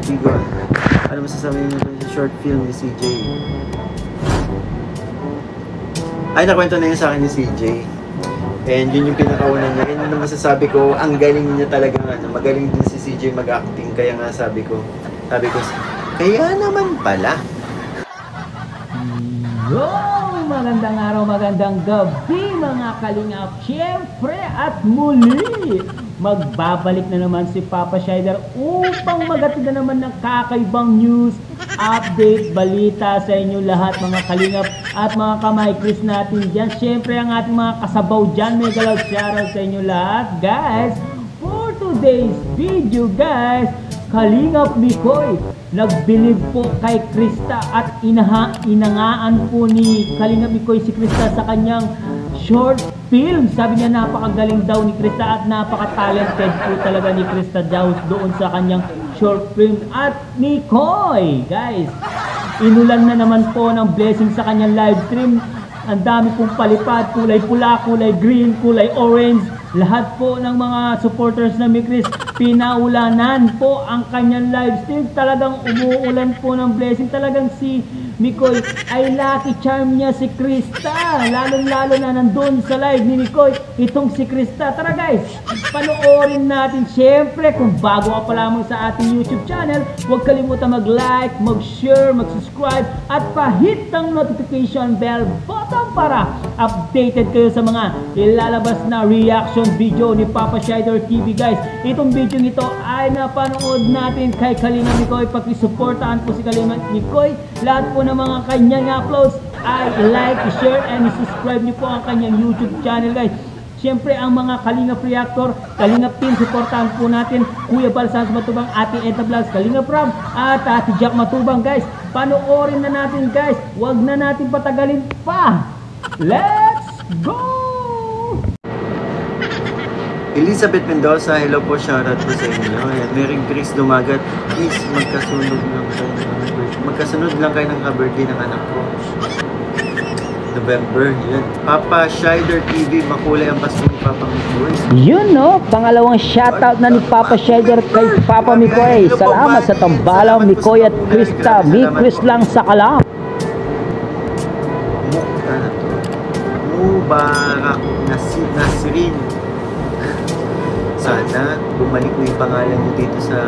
Bigo, ano masasabi mo sa short film ni CJ? Ay, nakwento na yun sa akin ni CJ. And yun yung pinakauna niya. And yung masasabi ko, ang galing niya talaga, magaling din si CJ mag-acting. Kaya nga sabi ko, kaya naman pala. Yo! Magandang araw, magandang gabi mga kalingap. Siyempre at muli, magbabalik na naman si Papa Shider upang magatid na naman ng kakaibang news, update, balita sa inyo lahat mga kalingap at mga kamay-Chris natin dyan. Siyempre ang ating mga kasabaw dyan, may galaw shoutout sa inyo lahat guys. For today's video guys, Kalingap Mikoy nagbilib po kay Krista at inangaan po ni Kalingap Mikoy si Krista sa kanyang short film. Sabi niya napakagaling daw ni Krista at napaka-talented po talaga ni Krista daw doon sa kanyang short film. At Mikoy, guys, inulan na naman po ng blessing sa kanyang live stream. Ang dami pong palipad, kulay pula, kulay green, kulay orange. Lahat po ng mga supporters na Mikris, pinaulanan po ang kanyang live stream. Talagang umuulan po ng blessing. Talagang si Mikoy ay lucky charm niya si Krista. Lalong-lalo na nandun sa live ni Mikoy, itong si Krista. Tara guys, panoorin natin. Siyempre, kung bago ka pa lamang sa ating YouTube channel, huwag kalimutan mag-like, mag-share, mag-subscribe, at pa-hit ang notification bell button para updated kayo sa mga ilalabas na reaction video ni Papa Shider TV guys. Itong video nito ay napanood natin kay Kalingap Mikoy. Pakisuportahan po si Kalingap Mikoy. Lahat po ng mga kanyang uploads ay like, share, and subscribe niyo po ang kanyang YouTube channel guys. Siyempre ang mga Kalingap Reactor, Kalingap Team, supportahan po natin Kuya Balsans Matubang, Ate Edna Vlogs, Kalingap Ram, at Ate Jack Matubang guys. Panoorin na natin guys. Huwag na natin patagalin pa. Let's go! Elizabeth Mendoza, hello po, shoutout po sa inyo. Mary Grace Dumagat, please magkasunod lang kayo ng ka-birthday ng anak ko. November, yun. Papa Shider TV, makulay ang pasko ni Papa Mikoy. Yun no, pangalawang shoutout na ni Papa Shider kay Papa Mikoy. Salamat sa tambalaw Mikoy at Krista. Mikris lang sa kalam. Mubarak Nasrin. Sana bumalik mo yung pangalan mo dito sa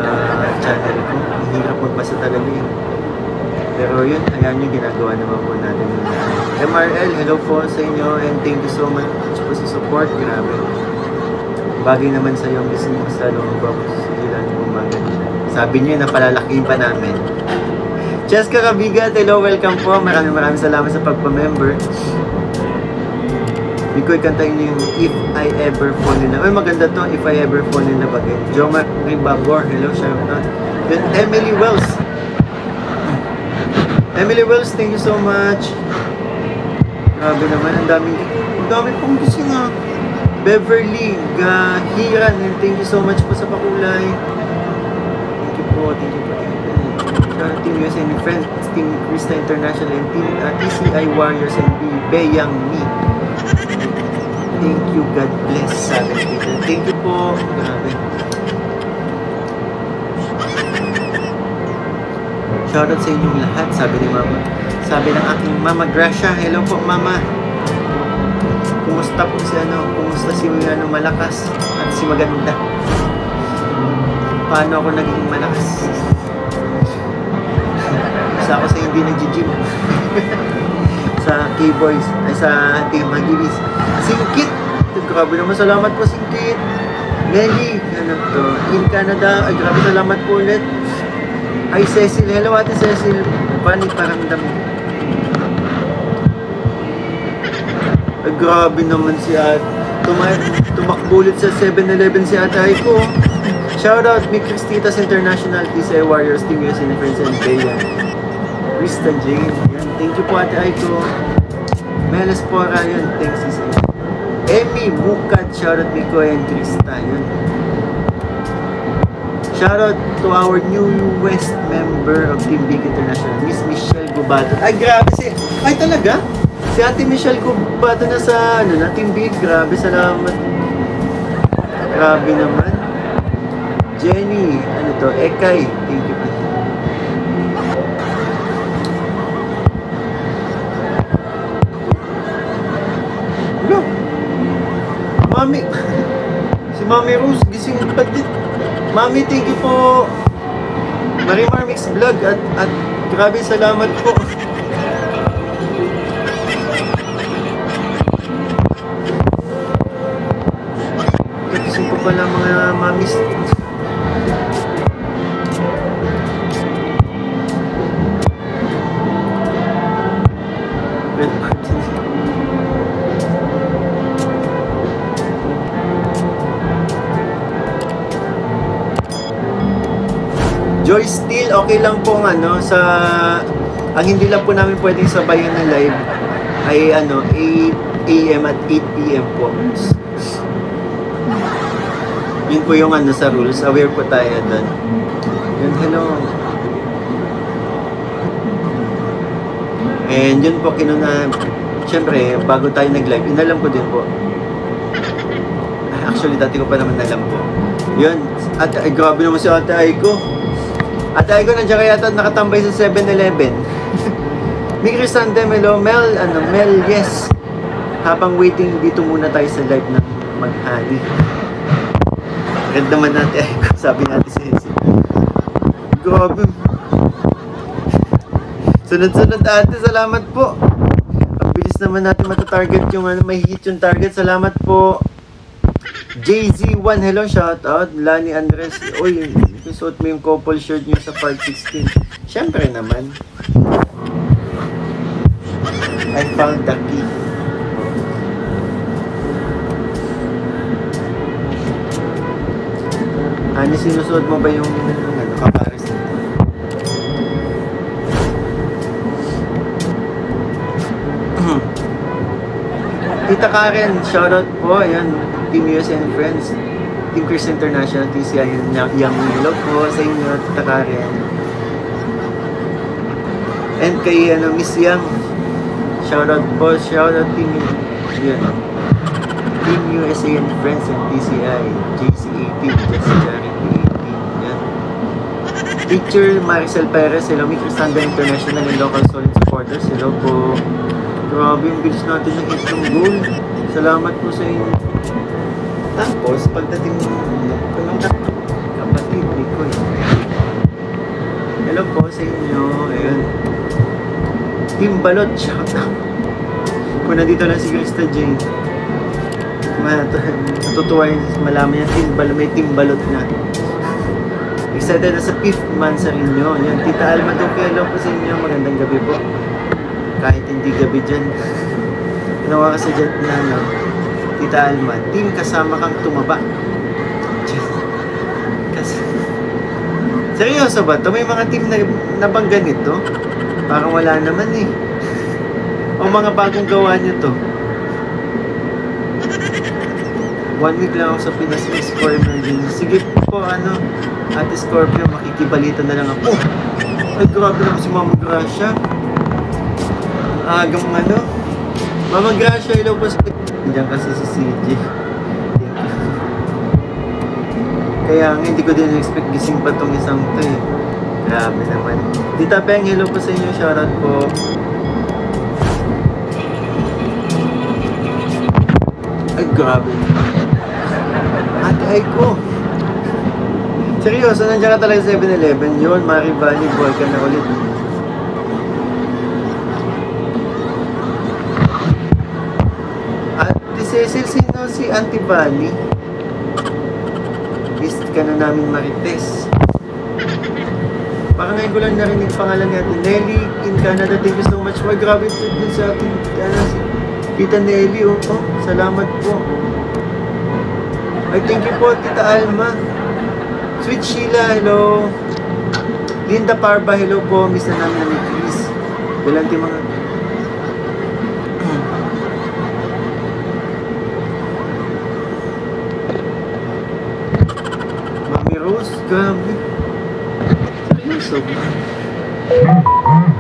channel ko. Ang hirap magbasa talaga yun. Pero yun, ayan yung ginagawa naman po natin. MRL, hello po sa inyo and thank you so much po sa support. Grabe. Bagay naman sa iyo ang business lalo ang papasusilan mo maganda. Sabi niyo na palalakihin pa namin. Cheska Kabigat, hello, welcome po. Maraming salamat sa pagpa-member. Mikoy, kantayin niyo yung If I Ever Fall in Love. Ay, maganda to, If I Ever Fall in Love again. Jomar Ribabor, hello, shoutout. Then Emily Wells. Emily Wells, thank you so much. Grabe naman, ang dami pong gusto nga. Beverly Gahiran, thank you so much po sa pakulay. Thank you po. Team USA and friends, Team Krista International and Team TCI Warriors and Beyang Me. Thank you, God bless, sabi ni Peter. Thank you po. Grabe. Shoutout sa inyong lahat, sabi ni Mama. Sabi ng aking Mama Gracia, hello po Mama. Kumusta po kumusta si malakas at si maganda? Paano ako naging malakas? Isa ako sa hindi nag-gym. Sa K-Boys, ay sa Team Magibis. Singkit! Grabe naman, salamat po Singkit. Nelly, in Canada, ay grabe salamat po ulit. Ay Cecil, hello Ate Cecil. Bani paramdam. Ay grabe naman si Ate. Tumakbo ulit sa 7-Eleven si Ate Aiko. Shoutout Mikristitas International, TCI Warriors, Team USA and Friends and Bea. Krista Jane, yan. Thank you po Ate Aiko. Meles Pora, yun. Thanks isa. Emmy Bukad, shoutout Mikoy and Krista, yun. Shoutout to our newest member of Team Big International, Miss Michelle Gubato. Ay, grabe ay talaga? Si Ate Michelle Gubato na sa, Team Big. Grabe, salamat. Grabe naman. Jenny, Ekay. Thank you po. Mami! Si Mami Rose, gising pa din. Mami, thank you po. Marimar Mix Vlog at grabe salamat po. Gising po pala mga mamis. Red Martin. Joy Steel, okay lang po sa ang hindi lang po namin pwedeng sabayan na live ay 8 AM at 8 PM po. Yun po yung sa rules, aware po tayo doon. Yun, hello. And yun po syempre bago tayo nag-live, inalam ko din po. Actually dati ko pa naman alam po. Yun, at ay, grabe naman si Ate Aiko. Ate Aiko nandiyan kaya yata nakatambay sa 7-Eleven. Migri Sande, Mel, yes. Habang waiting, dito muna tayo sa live ng maghali. Ganda naman natin, Aiko, sabi natin si Hesi. Grabe. Sunod-sunod ate, salamat po. Ang bilis naman natin matatarget yung may hit yung target. Salamat po. JZ1, hello, shout out. Lani Andres, uy, isuot mo yung couple shirt nyo sa part 16. Syempre naman. I found the key. Ano, sinusuot mo ba yung kapares? Tita Karen, shoutout po. Ayan, Team US and Friends. Team Chris International, TCI, yung hello po sa inyo, Tita Karen. And kay Miss Yang, shoutout po. Shoutout Team Team USA and Friends and TCI, JC18, Jesse Charity 18. Yan. Teacher Maricel Perez, hello. Mi Cristanda International and local solid supporters, hello po. Grabe, yung bilis natin na hit yung goal. Salamat po sa inyo. Tapos, pagdating ng kapatid ni Koy. Hello po sa inyo. Ayan. Team Balot, shout out. Kung nandito lang si Krista Jane, natutuwa yung malaman niya, may Team Balot na. Excited na sa 5th month sa inyo. Yan, Tita Alma Duque, hello po sa inyo. Magandang gabi po. Kahit hindi gabi dyan. Ginawa ka sa jet na Tita Alma, team kasama kang tumaba. Seryoso ba ito? May mga team na bang ganito? Parang wala naman eh. O mga bagong gawa nyo to. 1 week lang ako sa Pinas Mix for emergency. Sige po, Ate Scorpio, makikibalita na lang ako. Ay, grabe naman si Mama Gracia. Agang Mama Gracia, hello po sa... Diyan kasi si CJ. Kaya nga, hindi ko din expect gising pa tong isang to eh. Grabe naman. Tita Peng, hello po sa inyo. Shoutout po. Ay, grabe. Ate Aiko. Seryoso, nandiyan ka talaga sa 7-Eleven. Yun, Mari Valley, boy ka na ulit. Cecil, sino si Auntie Valley? Missed ka na namin Marites. Parang ngayon ko lang narinig pangalan niya. Nelly in Canada, thank you so much. Why, grabe po din sa akin. Si Tita Nelly, salamat po. Ay, thank you po, Tita Alma. Sweet Sheila, hello. Linda Parba, hello po. Miss na namin ni Chris. Galanti mga... Grabe. Seryoso ba?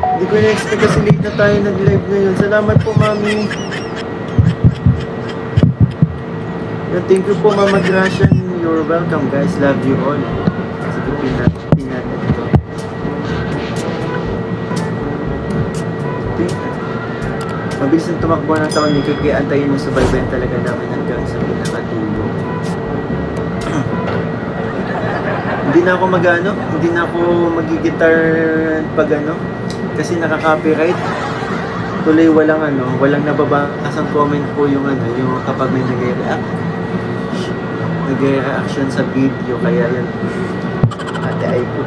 Hindi ko na-expect kasi late na tayo nag-live ngayon. Salamat po, Mami. Thank you po, Mama Gracia. You're welcome, guys. Love you all. Sige, pinat ito. Mabilis na tumakbo ng taon, Mikoy, kaya antayin yung subaybayan talaga namin hanggang sa pinakatulo. Hindi na ako hindi na ako magigitar pag kasi nakaka-copyright. Tuloy walang nababasang comment po yung yung kapag may nagre-reaction sa video, kaya yun. Ate Aiko.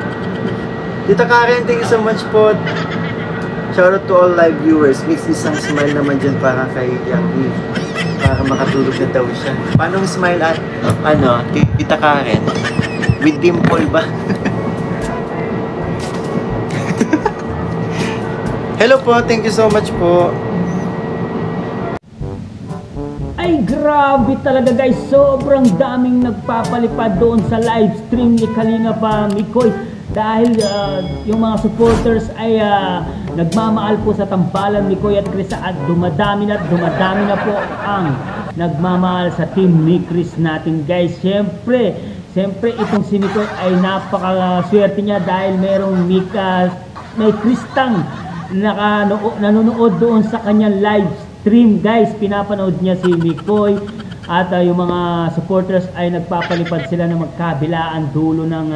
Tita Karen, thank you so much po. Shoutout to all live viewers. Mix isang smile naman dyan para kay Yang, para makatulog na daw siya. Paano smile at Tita Karen? With dimple ba? Hello po, thank you so much po. Ay grabe talaga guys, sobrang daming nagpapalipad doon sa live stream ni Kalinga pa Mikoy. Dahil yung mga supporters ay nagmamahal po sa tambalan ni Mikoy at Chris, at dumadami na po ang nagmamahal sa team ni Chris natin guys. Siyempre itong si Mikoy ay napakaswerte niya dahil may Kristang nanonood doon sa kanyang live stream guys. Pinapanood niya si Mikoy at yung mga supporters ay nagpapalipad sila na magkabilaan dulo ng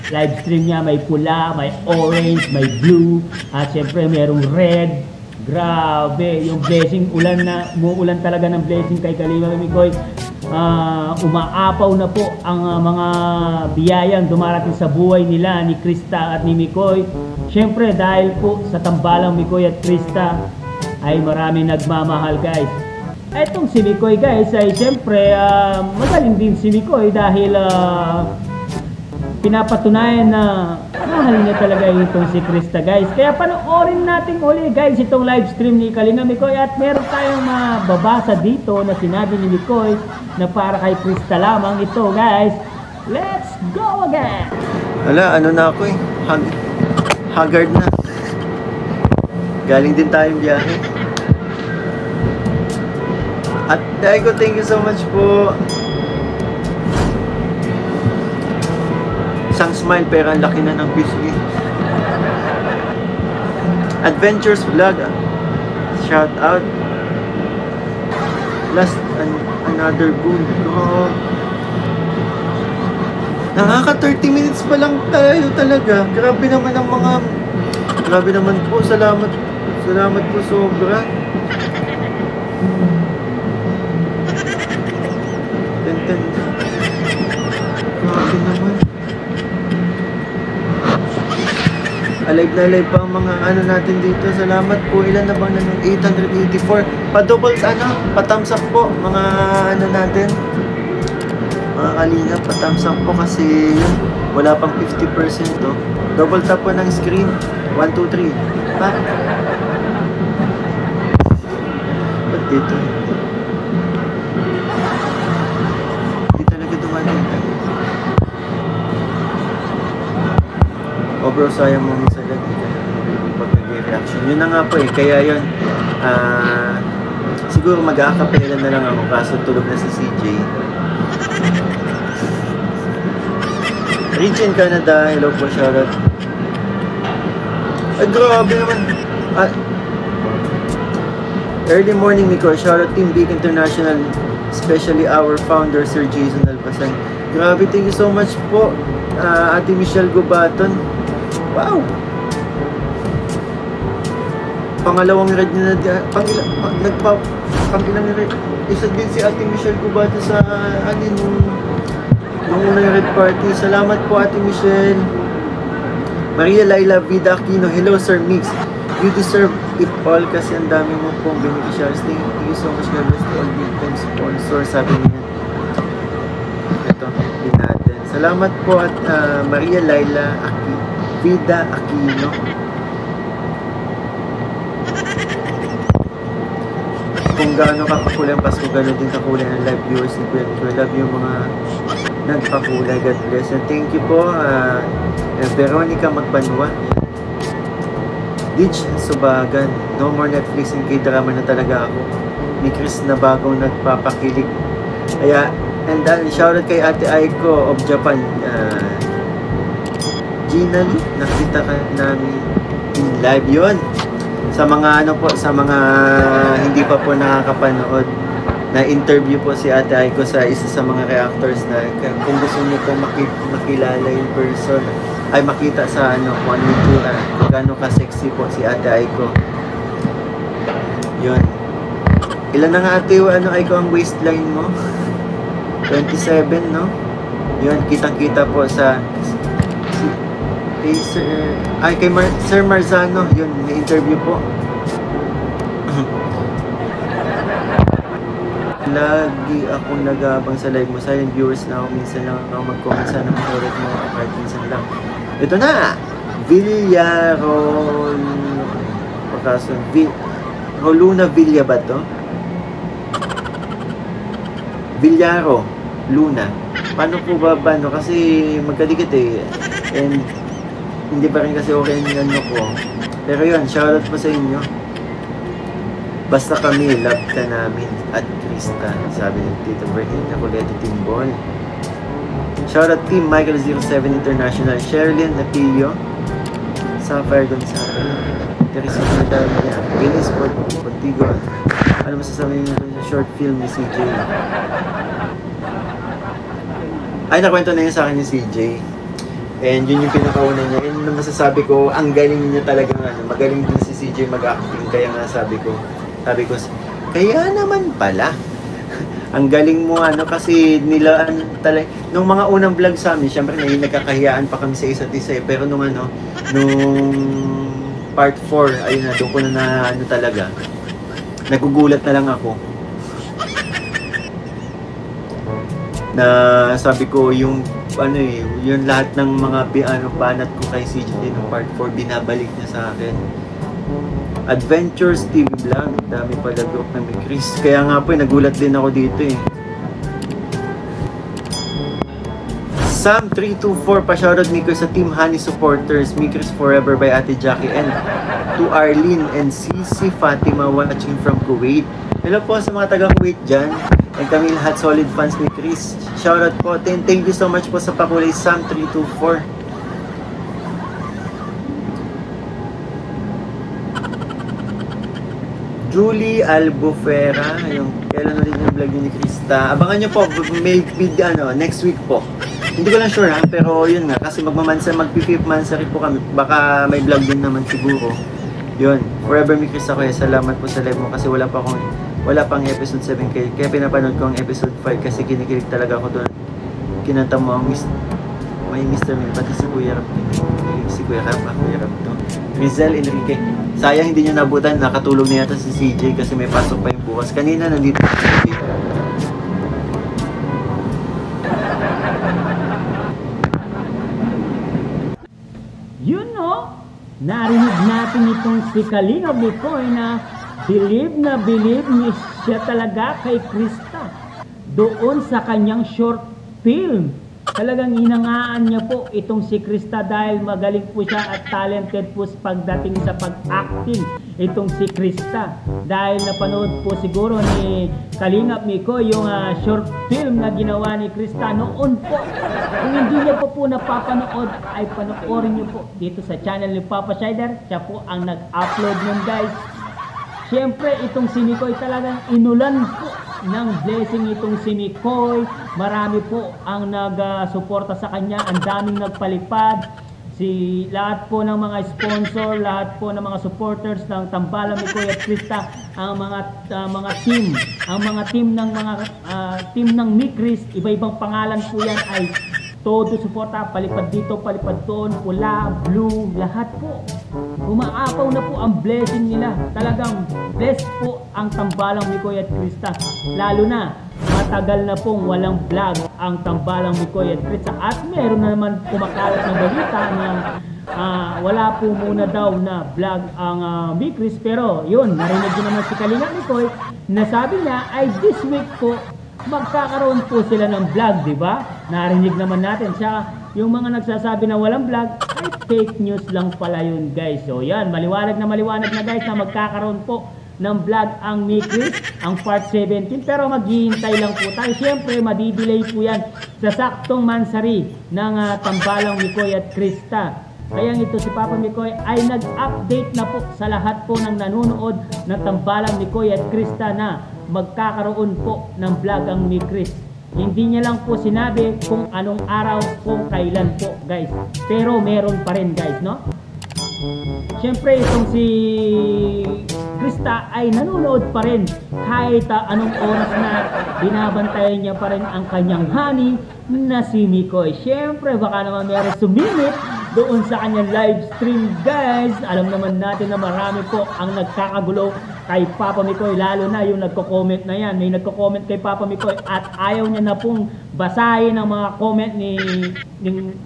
live stream niya. May pula, may orange, may blue, at syempre merong red. Grabe yung blessing, umuulan talaga ng blessing kay Kalinga Mikoy. Umaapaw na po ang mga biyayang dumarating sa buhay nila ni Krista at ni Mikoy. Syempre dahil po sa tambalang Mikoy at Krista ay marami nagmamahal guys. Etong si Mikoy guys ay syempre magaling din si Mikoy dahil pinapatunayan na mahal niya talaga itong si Krista guys. Kaya panoorin natin uli guys itong live stream ni Kalinga Mikoy, at meron tayong mababasa dito na sinabi ni Mikoy na para kay Krista lamang ito guys. Let's go again! Wala, na ako eh. Haggard na. Galing din tayong biyahe. At Aiko, thank you so much po. Isang smile pero ang laki na ng biscuit. Adventures Vlog, shout out. Last another goal. Oh. Nakaka 30 minutes pa lang tayo talaga. Grabe naman po. Salamat po sobra. Grabe naman. Alive na alive pa ang mga natin dito. Salamat po. Ilan na bang nanon? 884. Pa-double pa-thumbs up po mga natin. Mga Kalinga, pa-thumbs up po kasi yun, wala pang 50% to. Double tap po ng screen. 1, 2, 3. Pa? Ba't dito? Hindi talaga dumating. Oh bro, sayang mo minsan lang pag nag-reaction. Yun na nga po eh, kaya yun siguro mag-a-acapella na lang ako kaso tulog na si CJ. Rich in Canada, hello po, shoutout. Ay grabe naman. Early morning Mikoy, shoutout Team Big International, especially our founder Sir Jason Alpasan. Grabe, thank you so much po, Ate Michelle Gubaton. Wow! Pangalawang red na pangilang red. Isa din si Ate Michelle Gubaton sa nung unang red party. Salamat po Ate Michelle. Maria Laila Vida Aquino, hello Sir Mix. You deserve it all kasi ang dami mo pong beneficiaries. Thank you so much, God bless to all big time sponsor. Sabi niya. Ito, din natin. Salamat po at Maria Laila Vida Aquino. Kung gaano kakakulay ang Pasko, gano'n din kakulay ng live viewers ni Kuya Mikoy. Love yung mga nagpakulay. God bless. And thank you po, Veronica Magbanwa. Ditch Subagan. No more Netflix and K-drama na talaga ako. Ni Chris na bagong nagpapakilig. Kaya, and shoutout kay Ate Aiko of Japan. Gina Lee, nakita ka namin in live yun. Sa mga ano po, sa mga hindi pa po nakakapanood, na interview po si Ate Aiko sa isa sa mga reactors na kung gusto niyo po makilala yung person, ay makita sa ano, kung ano yung tura, kung gaano ka-sexy po si Ate Aiko. Yun. Ilan na nga Ate, ano Aiko ang waistline mo? 27, no? Yun, kitang-kita po sa kay Sir Marzano, yun, may interview po. Lagi akong nag-aabang sa live mo. Silent viewers na ako. Minsan lang ako mag-comment. Sana mag-ulit mo ako kahit minsan lang. Ito na! Villarol... Pagkasun... Roluna Villa ba to? Villaro. Luna. Paano po ba ba? No? Kasi magkadikit eh. And hindi pa rin kasi okay yung ano ko. Pero yun, shoutout po sa inyo. Basta kami, love ka namin at Krista, sabi ni Tito Bertin, Nakuleto Timbol. Shoutout Team Michael 07 International, Sherilyn Apilio, Sapphire Gonzalo, Teresa Natalia, Guinness Portigo. Ano masasabi niyo sa short film ni CJ? Ay, nakwento na yun sa akin ni CJ. And yun yung pinakauna niya. And masasabi ko, ang galing niya talaga, magaling din si CJ mag-acting. Kaya nga sabi ko, kaya naman pala. Ang galing mo kasi nila talaga nung mga unang vlog sa amin, syempre nagkakahiyaan pa kami sa isa't isa pero nung part 4, ayun na, doon ko na talaga. Nagugulat na lang ako. Na sabi ko yung yung lahat ng mga banat ko kay CJ nung part 4 binabalik niya sa akin. Adventures TV Vlog, dami pala group ng Chris. Kaya nga po, nagulat din ako dito eh. Sam 324 pa-shoutout Miko sa Team Honey supporters, Mikris Forever by Ate Jackie, and to Arlene and Sisi Fatima watching from Kuwait. Hello po sa mga taga Kuwait dyan. And kami lahat solid fans ni Chris. Shoutout po. Thank you so much po sa pakulay Sam 324. Julie Albufera, yung kailan ulit yung vlog ni Krista. Abangan nyo po, may video next week po. Hindi ko lang sure pero yun nga, kasi mag-5th mansari po kami. Baka may vlog din naman siguro. Yun, Forever Mi Krista Kuya, salamat po sa live mo kasi wala pang episode 7 kaya pinapanood ko ang episode 5 kasi kinikilig talaga ako doon. Kinanta mo ang may Mr. Mil, pati si Kuya Rap. Si Kuya Rap, Kuya Rap to. Rizal Enrique. Sayang hindi nyo nabutan, nakatulog na yata si CJ kasi may pasok pa yung bukas. Kanina nandito si CJ. Yun no, narinig natin itong si Kalingap Mikoy na believe niya siya talaga kay Krista doon sa kanyang short film. Talagang hinangaan niya po itong si Krista dahil magaling po siya at talented po pagdating sa pag-acting itong si Krista. Dahil napanood po siguro ni Kalingap Miko yung short film na ginawa ni Krista noon po. Kung hindi niyo po napapanood ay panoorin niyo po dito sa channel ni Papa Shider. Siya po ang nag-upload nun guys. Siyempre itong si Mikoy talagang inulan po ng blessing itong si Mikoy. Marami po ang nag-suporta sa kanya. Ang daming nagpalipad. Lahat po ng mga sponsor, lahat po ng mga supporters ng Tambalang Mikoy at Krista, ang mga team, team ng Mikris, iba-ibang pangalan po yan ay todo suporta, palipad dito, palipad doon, pula, blue, lahat po. Umaapaw na po ang blessing nila. Talagang blessed po ang Tambalang Mikoy at Krista. Lalo na, matagal na pong walang vlog ang Tambalang Mikoy at Krista. At meron na naman kumakalat na balita na wala po muna daw na vlog ang Mikris. Pero yun, narinig din naman si Kalingap Mikoy na sabi niya ay this week po magkakaroon po sila ng vlog, di ba? Narinig naman natin siya. Yung mga nagsasabi na walang vlog ay fake news lang pala yun guys. So yan, maliwanag na guys na magkakaroon po ng vlog ang Mikris, ang part 17. Pero maghihintay lang po tayo. Siyempre, madidelay po yan sa saktong mansari ng Tambalang Mikoy at Krista. Kaya ito si Papa Mikoy ay nag-update na po sa lahat po ng nanonood ng tambalang Mikoy at Krista na magkakaroon po ng vlog ang ni Chris. Hindi niya lang po sinabi kung anong araw, kung kailan po guys. Pero meron pa rin guys, no? Siyempre itong si Krista ay nanonood pa rin kahit anong oras na binabantayan niya pa rin ang kanyang honey na si Mikoy. Siyempre baka naman meron sumingit doon sa kanyang live stream guys. Alam naman natin na marami po ang nagkakagulo kay Papa Mikoy, lalo na yung nagko-comment na yan. May nagko-comment kay Papa Mikoy at ayaw niya na pong basahin ang mga comment ni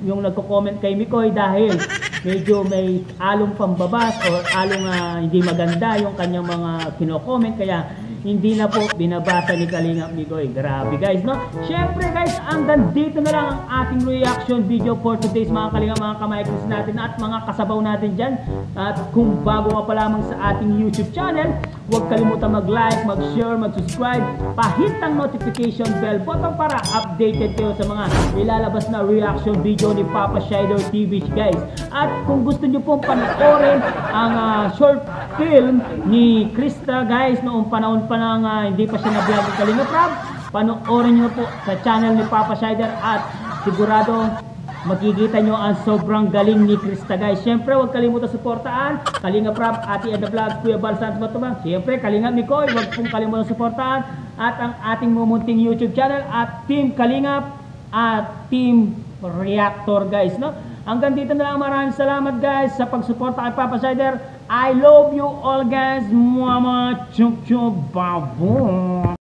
yung nagko-comment kay Mikoy dahil medyo may along pambabas o along hindi maganda yung kanyang mga kino-comment, kaya hindi na po binabasa ni Kalingap Mikoy. Grabe guys, no? Siyempre guys, hanggang dito na lang ang ating reaction video for today's mga Kalingap, mga kamaikos natin at mga kasabaw natin dyan. At kung bago ka pa lamang sa ating YouTube channel, huwag kalimutan mag-like, mag-share, mag-subscribe, pahit ang notification bell button para updated kayo sa mga ilalabas na reaction video ni Papa Shider TV guys. At kung gusto nyo pong panoorin ang short film ni Krista guys, noong panahon pa nang hindi pa siya na-vlog ng Kalingap Rob, panoorin nyo po sa channel ni Papa Shider at sigurado makikita nyo ang sobrang galing ni Krista guys. Siyempre huwag kalimutan suportahan Kalingap Rob, Ate Eda Vlogs, Kuya Bal Santos Matubang. Siyempre Kalingap Mikoy, huwag pong kalimutan suportahan at ang ating mumunting YouTube channel at Team Kalingap at Team Reactor guys, no? Hanggang dito na lang, maraming salamat guys sa pagsuporta kay Papa Shider. I love you all guys. Mama chuk chuk babu.